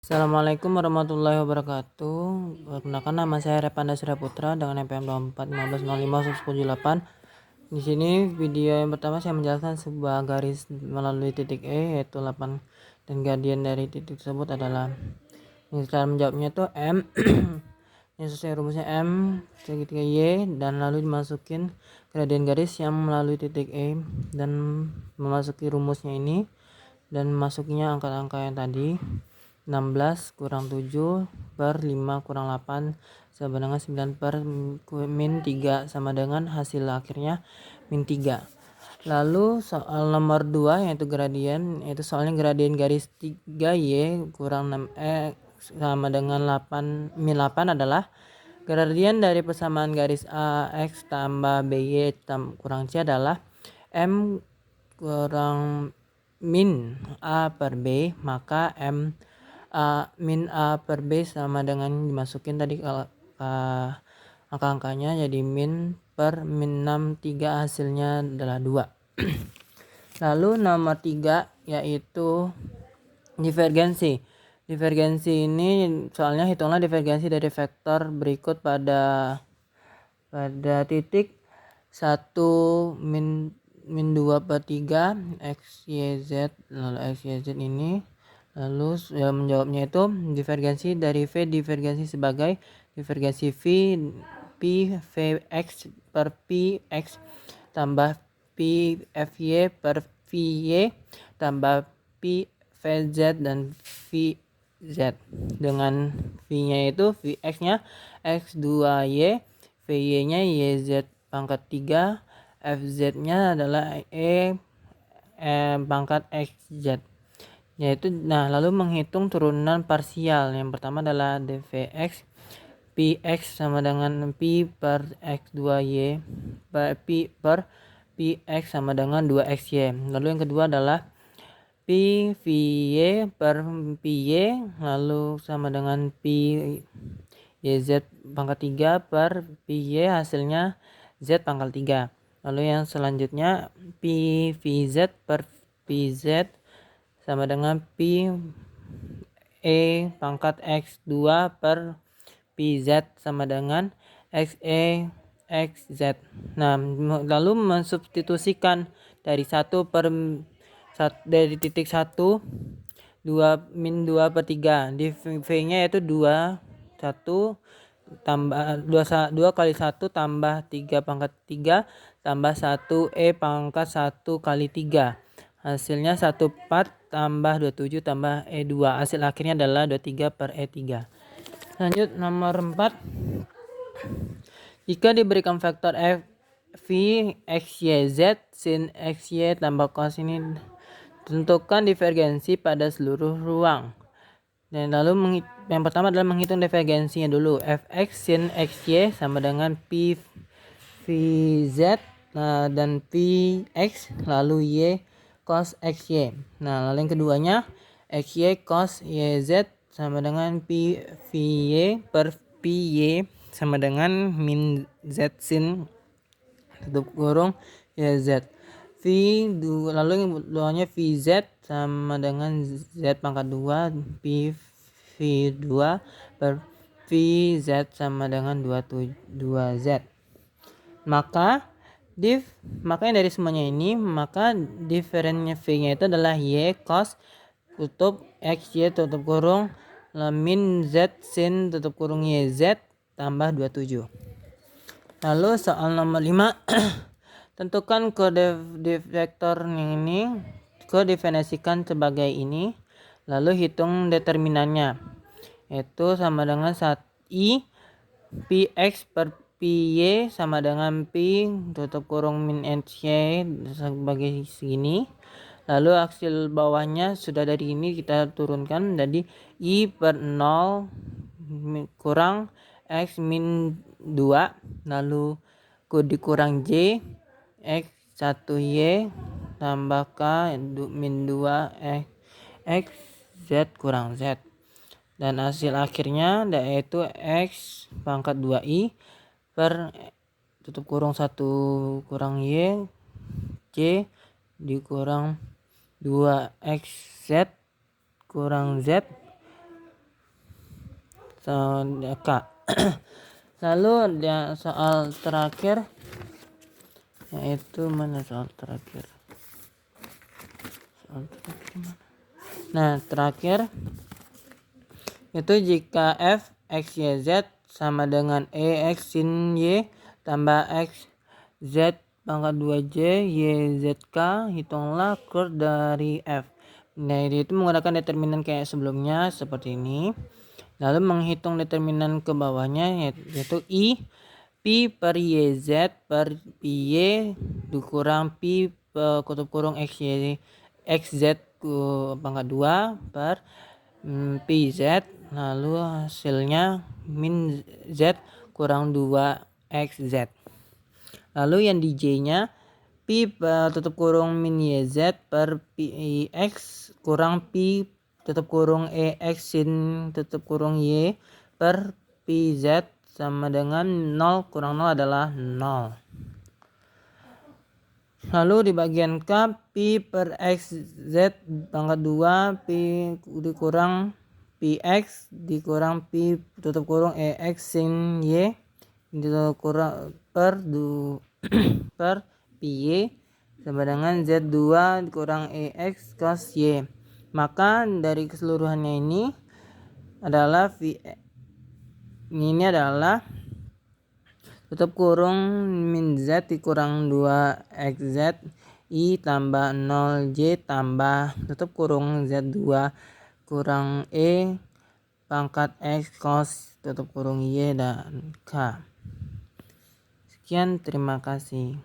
Assalamualaikum warahmatullahi wabarakatuh. Perkenalkan, nama saya Repanda Siraputra dengan NPM 24 Di sini video yang pertama saya menjelaskan sebuah garis melalui titik E, yaitu 8, dan gradien dari titik tersebut adalah, ini cara menjawabnya itu M yang sesuai rumusnya M segitiga Y, dan lalu dimasukin gradien garis yang melalui titik E dan memasuki rumusnya ini, dan masuknya angka-angka yang tadi. 16 kurang 7 per 5 kurang 8 sama dengan 9 per min 3 sama dengan hasil akhirnya min 3. Lalu soal nomor 2 yaitu gradien, yaitu soalnya gradien garis 3Y kurang 6 sama dengan 8 min 8 adalah gradien dari persamaan garis AX tambah BY kurang C adalah M kurang min A per B, maka M min A per B sama dengan dimasukin tadi angka-angkanya jadi min per min 6 3, hasilnya adalah 2. Lalu nomor 3 yaitu divergensi. Divergensi ini soalnya hitunglah divergensi dari vektor berikut pada titik 1 min 2 per 3 x y z, lalu x y z ini. Lalu menjawabnya itu divergensi dari V divergensi sebagai divergensi V P Vx per Px tambah P Fy per Vy tambah P Vz dan Vz, dengan V-nya itu Vx-nya x2y, Vy-nya yz pangkat 3, Fz-nya adalah pangkat xz. Yaitu lalu menghitung turunan parsial. Yang pertama adalah dvx px sama dengan pi per x2y pi per px sama dengan 2xy. Lalu yang kedua adalah pi vy per py lalu sama dengan pi yz pangkat 3 per py, hasilnya z pangkat 3. Lalu yang selanjutnya pi vz per pz sama dengan pi pangkat x2 per pz sama dengan xe xz. Lalu mensubstitusikan dari dari titik 1 2 min 2 per 3 di V-nya yaitu 2 tambah 2 kali 1 tambah 3 pangkat 3 tambah 1 pangkat 1 kali 3, hasilnya 14 tambah 27 tambah E2, hasil akhirnya adalah 23 per E3. Lanjut nomor 4, jika diberikan vektor f v x y z sin x y tambah cos ini, tentukan divergensi pada seluruh ruang. Dan lalu yang pertama adalah menghitung divergensinya dulu. Fx sin xy sama dengan P Vz dan Px lalu y cos xy. Lalu yang keduanya xy cos yz sama dengan P Vy per Py sama dengan min z sin tutup kurung yz. Lalu yang keduanya Vz sama dengan z pangkat 2 P V2 per Vz sama dengan 2z. Maka dari semuanya ini, maka diferennya V-nya itu adalah y cos tutup xy tutup kurung min z sin tutup kurung yz tambah 27. Lalu soal nomor 5 tentukan kode vektor yang ini, kodefinisikan sebagai ini, lalu hitung determinannya, yaitu sama dengan i px per py sama dengan pi tutup kurung min xy sebagai segini. Lalu hasil bawahnya sudah dari ini kita turunkan, jadi i per 0 kurang x min 2 lalu dikurang j x 1y tambah k min 2 x z kurang z, dan hasil akhirnya yaitu x pangkat 2i per tutup kurung 1 kurang y c dikurang 2xz kurang z K. Lalu ada soal terakhir, yaitu mana soal terakhir? Nah, terakhir itu jika f x y z sama dengan e x sin y tambah x z pangkat 2j y z k, hitunglah kurv dari f. Nah, itu menggunakan determinan kayak sebelumnya seperti ini. Lalu menghitung determinan ke bawahnya, yaitu i pi per yz per pi y dikurang pi kutub kurung xz pangkat 2 per pi z, lalu hasilnya min z kurang 2 xz. Lalu yang di j nya pi tutup kurung min yz per pi x kurang pi tutup kurung ex sin tutup kurung y per pi z sama dengan 0 kurang 0 adalah 0. Lalu di bagian K, pi per x z pangkat 2 pi dikurang pi x dikurang pi tutup kurung ex sin y dikurang per pi y sama dengan z2 dikurang ex cos y. Maka dari keseluruhannya ini adalah ini adalah tutup kurung min z dikurang 2 xz i tambah 0j tambah tutup kurung z2 kurang e pangkat x cos tutup kurung y dan k. Sekian, terima kasih.